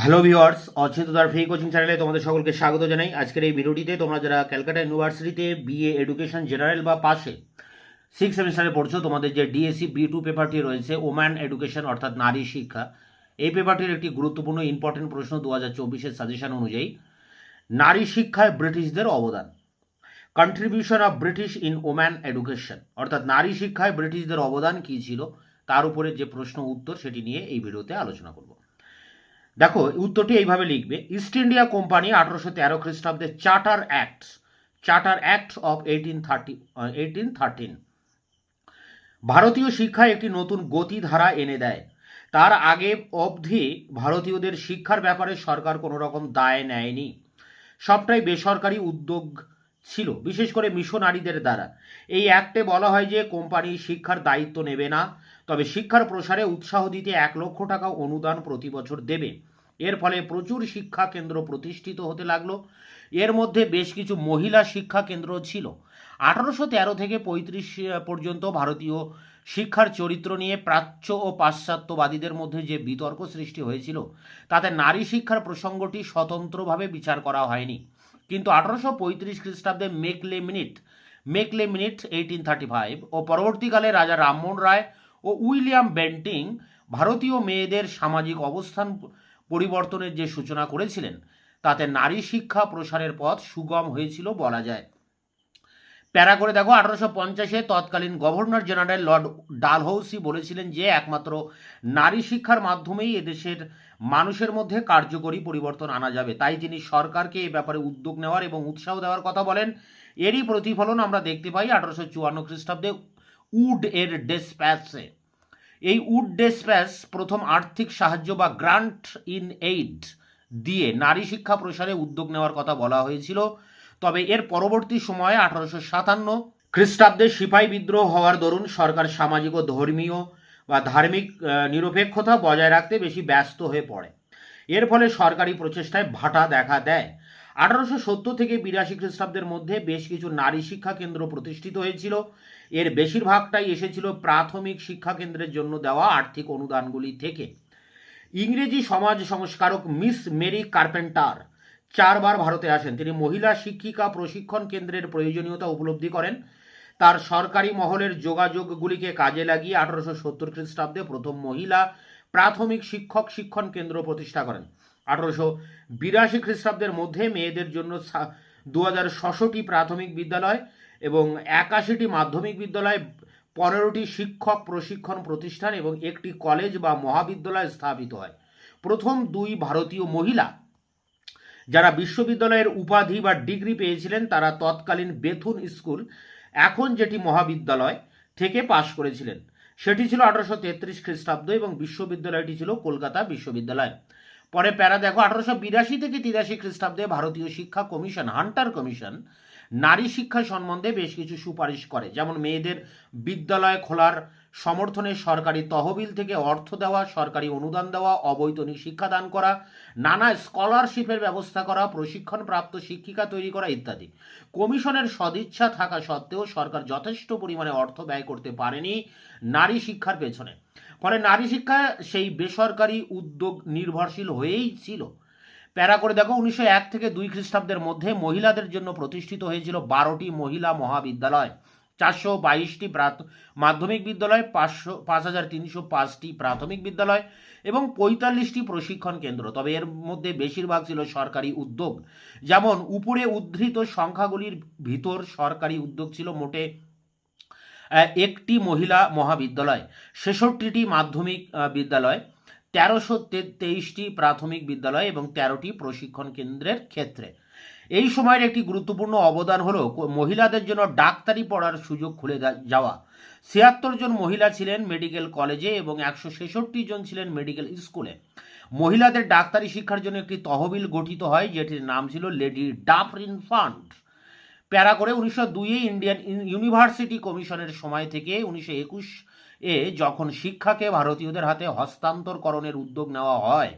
Hello viewers, অচ্যুতার free coaching চ্যানেলে তোমাদের সকলকে স্বাগত জানাই। আজকের এই ভিডিওটিতে তোমরা যারা ক্যালকাটা ইউনিভার্সিটিতে বিএ এডুকেশন জেনারেল বা পাশে 6 সেমিস্টারে পড়ছো, তোমাদের যে ডিএসসি B2 পেপারটি রয়েছে ওম্যান এডুকেশন অর্থাৎ নারী শিক্ষা, এই পেপারটির একটি গুরুত্বপূর্ণ ইম্পর্টেন্ট প্রশ্ন 2024-এর সাজেশন অনুযায়ী, নারী শিক্ষায় ব্রিটিশদের অবদান, contribution of British in woman education, অর্থাৎ নারী শিক্ষায় ব্রিটিশদের অবদান কী ছিল তার উপরে যে প্রশ্ন উত্তর সেটি নিয়ে এই ভিডিওতে আলোচনা করব। দেখো, উত্তরটি এইভাবে লিখবে: ইস্ট ইন্ডিয়া কোম্পানি 1813 খ্রিস্টাব্দে চার্টার অ্যাক্ট অফ 1813 ভারতীয় শিক্ষায় একটি নতুন গতিধারা এনে দেয়। তার আগে অবধি ভারতীয়দের শিক্ষার ব্যাপারে সরকার কোনো রকম দায় নেয়নি, সবটাই বেসরকারি উদ্যোগ ছিল, বিশেষ করে মিশনারিদের দ্বারা। এই অ্যাক্টে বলা হয় যে কোম্পানি শিক্ষার দায়িত্ব নেবে না, তবে শিক্ষার প্রসারে উৎসাহ দিতে 1,00,000 টাকা অনুদান প্রতি বছর দেবে। এর ফলে প্রচুর শিক্ষা কেন্দ্র প্রতিষ্ঠিত হতে লাগলো। এর মধ্যে বেশ কিছু মহিলা শিক্ষা কেন্দ্র ছিল। 1813 থেকে 35 পর্যন্ত ভারতীয় শিক্ষার চরিত্র নিয়ে প্রাচ্য ও পাশ্চাত্যবাদীদের মধ্যে যে বিতর্ক সৃষ্টি হয়েছিল, তাতে নারী শিক্ষার প্রসঙ্গটি স্বতন্ত্রভাবে বিচার করা হয়নি। কিন্তু 1835 খ্রিস্টাব্দে মেকলে মিনিট 1835 ও পরবর্তীকালে রাজা রামমোহন রায় ও উইলিয়াম বেন্টিং ভারতীয় মেয়েদের সামাজিক অবস্থান পরিবর্তনের যে সূচনা করেছিলেন, তাতে নারী শিক্ষা প্রসারের পথ সুগম হয়েছিল বলা যায়। প্যারা করে দেখো, 1850-এ তৎকালীন গভর্নর জেনারেল লর্ড ডালহৌসি বলেছিলেন যে একমাত্র নারী শিক্ষার মাধ্যমেই এদেশের মানুষের মধ্যে কার্যকরী পরিবর্তন আনা যাবে। তাই তিনি সরকারকে এ ব্যাপারে উদ্যোগ নেওয়ার এবং উৎসাহ দেওয়ার কথা বলেন। এরই প্রতিফলন আমরা দেখতে পাই 1854 খ্রিস্টাব্দে উড এর ডেসপ্যাচে। এই উড ডেসপ্যাচ প্রথম আর্থিক সাহায্য বা গ্রান্ট ইন এইড দিয়ে নারী শিক্ষা প্রসারে উদ্যোগ নেওয়ার কথা বলা হয়েছিল। তবে এর পরবর্তী সময়ে 1857 খ্রিস্টাব্দে সিপাহী বিদ্রোহ হওয়ার দরুন সরকার সামাজিক ও ধর্মীয় বা ধার্মিক নিরপেক্ষতা বজায় রাখতে বেশি ব্যস্ত হয়ে পড়ে। এর ফলে সরকারি প্রচেষ্টায় ভাটা দেখা দেয়। 1870 থেকে 82 খ্রিস্টাব্দের মধ্যে বেশ কিছু নারী শিক্ষা কেন্দ্র প্রতিষ্ঠিত হয়েছিল। এর বেশিরভাগটাই এসেছিল প্রাথমিক শিক্ষা কেন্দ্রের জন্য দেওয়া আর্থিক অনুদানগুলি থেকে। ইংরেজি সমাজ সংস্কারক মিস মেরি কার্পেন্টার 4বার ভারতে আসেন। তিনি মহিলা শিক্ষিকা প্রশিক্ষণ কেন্দ্রের প্রয়োজনীয়তা উপলব্ধি করেন। তার সরকারি মহলের যোগাযোগগুলিকে কাজে লাগিয়ে 1870 খ্রিস্টাব্দে প্রথম মহিলা প্রাথমিক শিক্ষণ কেন্দ্র প্রতিষ্ঠা করেন। 1882 খ্রিস্টাব্দের মধ্যে মেয়েদের জন্য 2066টি প্রাথমিক বিদ্যালয় এবং 81টি মাধ্যমিক বিদ্যালয়, 15টি শিক্ষক প্রশিক্ষণ প্রতিষ্ঠান এবং একটি কলেজ বা মহাবিদ্যালয় স্থাপিত হয়। প্রথম দুই ভারতীয় মহিলা যারা বিশ্ববিদ্যালয়ের উপাধি বা ডিগ্রি পেয়েছিলেন তারা তৎকালীন বেথুন স্কুল, এখন যেটি মহাবিদ্যালয়, থেকে পাশ করেছিলেন। সেটি ছিল 1833 খ্রিস্টাব্দ এবং বিশ্ববিদ্যালয়টি ছিল কলকাতা বিশ্ববিদ্যালয়। পরে প্যারা দেখো, 1882 থেকে 83 খ্রিস্টাব্দে ভারতীয় শিক্ষা কমিশন, হান্টার কমিশন, নারী শিক্ষা সম্বন্ধে বেশ কিছু সুপারিশ করে, যেমন মেয়েদের বিদ্যালয় খোলার সমর্থনে সরকারি তহবিল থেকে অর্থ দেওয়া, সরকারি অনুদান দেওয়া, অবৈতনিক শিক্ষাদান করা, নানা স্কলারশিপের ব্যবস্থা করা, প্রশিক্ষণপ্রাপ্ত শিক্ষিকা তৈরি করা ইত্যাদি। কমিশনের সদিচ্ছা থাকা সত্ত্বেও সরকার যথেষ্ট পরিমাণে অর্থ ব্যয় করতে পারেনি নারী শিক্ষার পেছনে। ফলে নারী শিক্ষা সেই বেসরকারি উদ্যোগ নির্ভরশীল হয়েই ছিল। প্যারা করে দেখো, 1901 থেকে 2 খ্রিস্টাব্দের মধ্যে মহিলাদের জন্য প্রতিষ্ঠিত হয়েছিল 12টি মহিলা মহাবিদ্যালয়, 422টি মাধ্যমিক বিদ্যালয়, 5305টি প্রাথমিক বিদ্যালয় এবং 45টি প্রশিক্ষণ কেন্দ্র। তবে এর মধ্যে বেশিরভাগ ছিল সরকারি উদ্যোগ। যেমন উপরে উদ্ধৃত সংখ্যাগুলির ভিতর সরকারি উদ্যোগ ছিল মোটে 1টি মহিলা মহাবিদ্যালয়, 66টি মাধ্যমিক বিদ্যালয়, 1323টি প্রাথমিক বিদ্যালয় এবং 13টি প্রশিক্ষণ কেন্দ্রের ক্ষেত্রে। এই সময়ের একটি গুরুত্বপূর্ণ অবদান হলো মহিলাদের জন্য ডাক্তারি পড়ার সুযোগ খুলে যাওয়া। 76 জন মহিলা ছিলেন মেডিকেল কলেজে এবং 166 জন ছিলেন মেডিকেল স্কুলে। মহিলাদের ডাক্তারি শিক্ষার জন্য একটি তহবিল গঠিত হয়, যেটির নাম ছিল লেডি ডাফরিন ফান্ড। প্যারা করে 1902-এ ইন্ডিয়ান ইউনিভার্সিটি কমিশনের সময় থেকে 1921-এ যখন শিক্ষাকে ভারতীয়দের হাতে হস্তান্তরকরণের উদ্যোগ নেওয়া হয়,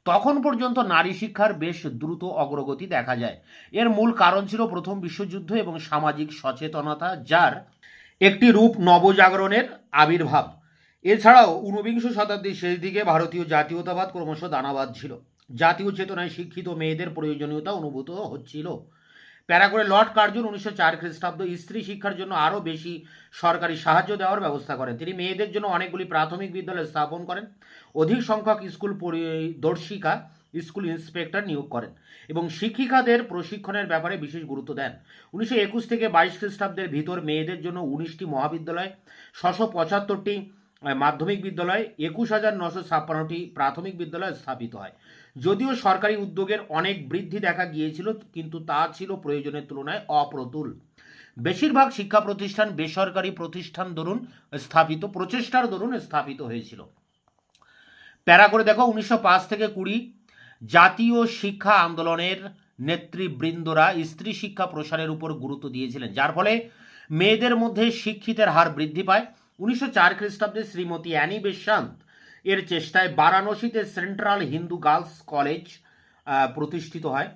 তখন পর্যন্ত নারী শিক্ষার বেশ দ্রুত অগ্রগতি দেখা যায়। এর মূল কারণ ছিল প্রথম বিশ্বযুদ্ধ এবং সামাজিক সচেতনতা, যার একটি রূপ নবজাগরণের আবির্ভাব। এছাড়াও ঊনবিংশ শতাব্দীর শেষ দিকে ভারতীয় জাতীয়তাবাদ ক্রমশ দানা বাঁধছিল। জাতীয় চেতনায় শিক্ষিত মেয়েদের প্রয়োজনীয়তা অনুভূত হচ্ছিল। প্যারা করে লর্ড কার্জন 1904 খ্রিস্টাব্দ স্ত্রী শিক্ষার জন্য আরও বেশি সরকারি সাহায্য দেওয়ার ব্যবস্থা করেন। তিনি মেয়েদের জন্য অনেকগুলি প্রাথমিক বিদ্যালয় স্থাপন করেন, অধিক সংখ্যক স্কুল পরিদর্শিকা, স্কুল ইন্সপেক্টর নিয়োগ করেন এবং শিক্ষিকাদের প্রশিক্ষণের ব্যাপারে বিশেষ গুরুত্ব দেন। 1921 থেকে 22 খ্রিস্টাব্দের ভিতর মেয়েদের জন্য 19টি মহাবিদ্যালয়, 675টি মাধ্যমিক বিদ্যালয়, 21,956টি প্রাথমিক বিদ্যালয় স্থাপিত হয়। যদিও সরকারি উদ্যোগের অনেক বৃদ্ধি দেখা গিয়েছিল, কিন্তু তা ছিল প্রয়োজনের তুলনায় অপ্রতুল। বেশিরভাগ শিক্ষা প্রতিষ্ঠান বেসরকারি প্রতিষ্ঠান দরুন স্থাপিত প্রচেষ্টার দরুন স্থাপিত হয়েছিল। প্যারা করে দেখো 1905 থেকে 20 জাতীয় শিক্ষা আন্দোলনের নেতৃবৃন্দরা স্ত্রী শিক্ষা প্রসারের উপর গুরুত্ব দিয়েছিলেন, যার ফলে মেয়েদের মধ্যে শিক্ষিতের হার বৃদ্ধি পায়। 1904 খ্রিস্টাব্দে শ্রীমতী অ্যানি বেসান্ত এর চেষ্টায় বারাণসীতে সেন্ট্রাল হিন্দু গার্লস কলেজ প্রতিষ্ঠিত হয়।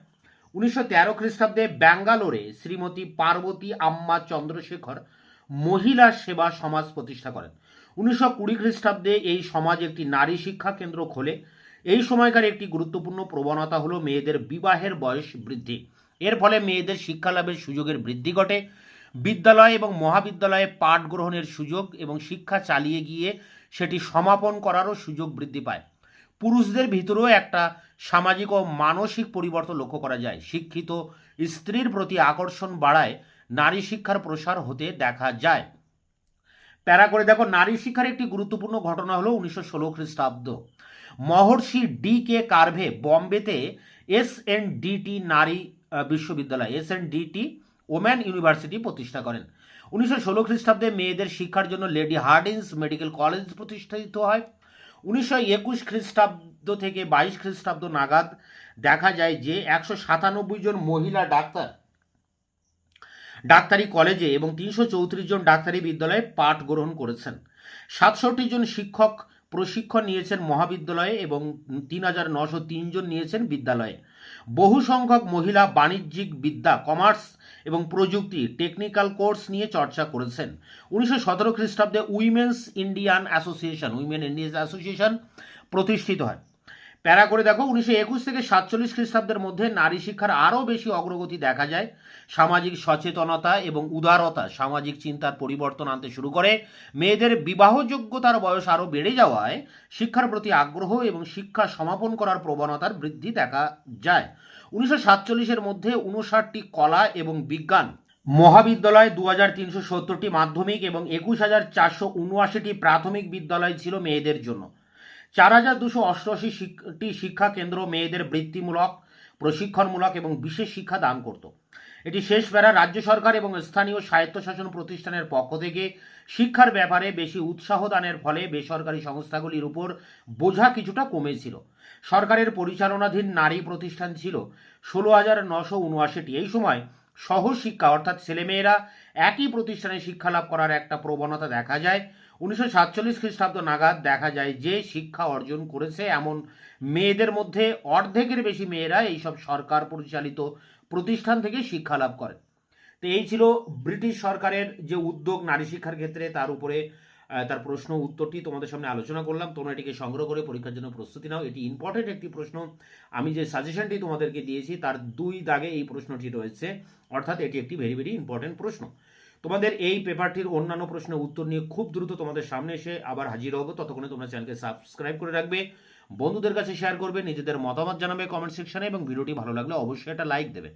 1913 খ্রিস্টাব্দে ব্যাঙ্গালোরে শ্রীমতী পার্বতী আম্মা চন্দ্রশেখর মহিলা সেবা সমাজ প্রতিষ্ঠা করেন। 1920 খ্রিস্টাব্দে এই সমাজ একটি নারী শিক্ষা কেন্দ্র খোলে। এই সময়কার একটি গুরুত্বপূর্ণ প্রবণতা হলো মেয়েদের বিবাহের বয়স বৃদ্ধি। এর ফলে মেয়েদের শিক্ষা লাভের সুযোগের বৃদ্ধি ঘটে। বিদ্যালয় এবং মহাবিদ্যালয়ে পাঠ গ্রহণের সুযোগ এবং শিক্ষা চালিয়ে গিয়ে সেটি সমাপন করারও সুযোগ বৃদ্ধি পায়। পুরুষদের ভিতরেও একটা সামাজিক ও মানসিক পরিবর্তন লক্ষ্য করা যায়। শিক্ষিত স্ত্রীর প্রতি আকর্ষণ বাড়ায়, নারী শিক্ষার প্রসার হতে দেখা যায়। প্যারা করে দেখো নারী শিক্ষার একটি গুরুত্বপূর্ণ ঘটনা হলো 1916 খ্রিস্টাব্দ। মহর্ষি ডি কে কার্ভে বম্বেতে SNDT নারী বিশ্ববিদ্যালয়, SNDT ওম্যান ইউনিভার্সিটি প্রতিষ্ঠা করেন। 1916 খ্রিস্টাব্দে মেয়েদের শিক্ষার জন্য লেডি হার্ডিন্স মেডিকেল কলেজ প্রতিষ্ঠিত হয়। 1921 খ্রিস্টাব্দ থেকে 22 খ্রিস্টাব্দ নাগাদ দেখা যায় যে 197 জন মহিলা ডাক্তারি কলেজে এবং 334 জন ডাক্তারি বিদ্যালয়ে পাঠ গ্রহণ করেছেন। 67 জন শিক্ষক প্রশিক্ষণ নিয়েছেন মহাবিদ্যালয়ে এবং 3,903 জন নিয়েছেন বিদ্যালয়ে। বহু সংখ্যক মহিলা বাণিজ্যিক বিদ্যা, কমার্স এবং প্রযুক্তি, টেকনিক্যাল কোর্স নিয়ে চর্চা করেছেন। 1917 খ্রিস্টাব্দে উইমেন ইন্ডিয়ান অ্যাসোসিয়েশন প্রতিষ্ঠিত হয়। প্যারা করে দেখো 1921 থেকে 47 খ্রিস্টাব্দের মধ্যে নারী শিক্ষার আরও বেশি অগ্রগতি দেখা যায়। সামাজিক সচেতনতা এবং উদারতা সামাজিক চিন্তার পরিবর্তন আনতে শুরু করে। মেয়েদের বিবাহযোগ্যতার বয়স আরও বেড়ে যাওয়ায় শিক্ষার প্রতি আগ্রহ এবং শিক্ষা সমাপন করার প্রবণতার বৃদ্ধি দেখা যায়। 1947-এর মধ্যে 59টি কলা এবং বিজ্ঞান মহাবিদ্যালয়, 2370টি মাধ্যমিক এবং 21,479টি প্রাথমিক বিদ্যালয় ছিল মেয়েদের জন্য। 4,288টি শিক্ষা কেন্দ্র মেয়েদের বৃত্তিমূলক, প্রশিক্ষণমূলক এবং বিশেষ শিক্ষা দান করত। এটি শেষ বেড়া রাজ্য সরকার এবং স্থানীয় স্বায়ত্তশাসন প্রতিষ্ঠানের পক্ষ থেকে শিক্ষার ব্যাপারে বেশি উৎসাহ দানের ফলে বেসরকারি সংস্থাগুলির উপর বোঝা কিছুটা কমেছিল। সরকারের পরিচালনাধীন নারী প্রতিষ্ঠান ছিল 16,979টি। এই সময় সহশিক্ষা অর্থাৎ ছেলেমেয়েরা একই প্রতিষ্ঠানে শিক্ষালাভ করার একটা প্রবণতা দেখা যায়। 1947 খ্রিস্টাব্দ নাগাদ দেখা যায় যে শিক্ষা অর্জন করেছে এমন মেয়েদের মধ্যে অর্ধেকের বেশি মেয়েরা এইসব সরকার পরিচালিত প্রতিষ্ঠান থেকে শিক্ষা লাভ করে। তো এই ছিল ব্রিটিশ সরকারের যে উদ্যোগ নারী শিক্ষার ক্ষেত্রে, তার উপরে তার প্রশ্ন উত্তরটি তোমাদের সামনে আলোচনা করলাম। তোমরা এটিকে সংগ্রহ করে পরীক্ষার জন্য প্রস্তুতি নাও। এটি ইম্পর্টেন্ট একটি প্রশ্ন। আমি যে সাজেশনটি তোমাদেরকে দিয়েছি তার 2 দাগে এই প্রশ্নটি রয়েছে, অর্থাৎ এটি একটি ভেরি ভেরি ইম্পর্টেন্ট প্রশ্ন। তোমাদের এই পেপারটির অন্যান্য প্রশ্নের উত্তর নিয়ে খুব দ্রুত তোমাদের সামনে এসে আবার হাজির হবো। ততক্ষণে তোমরা চ্যানেলকে সাবস্ক্রাইব করে রাখবে, বন্ধুদের কাছে শেয়ার করবে, নিজেদের মতামত জানাবে কমেন্ট সেকশনে এবং ভিডিওটি ভালো লাগলে অবশ্যই একটা লাইক দেবে।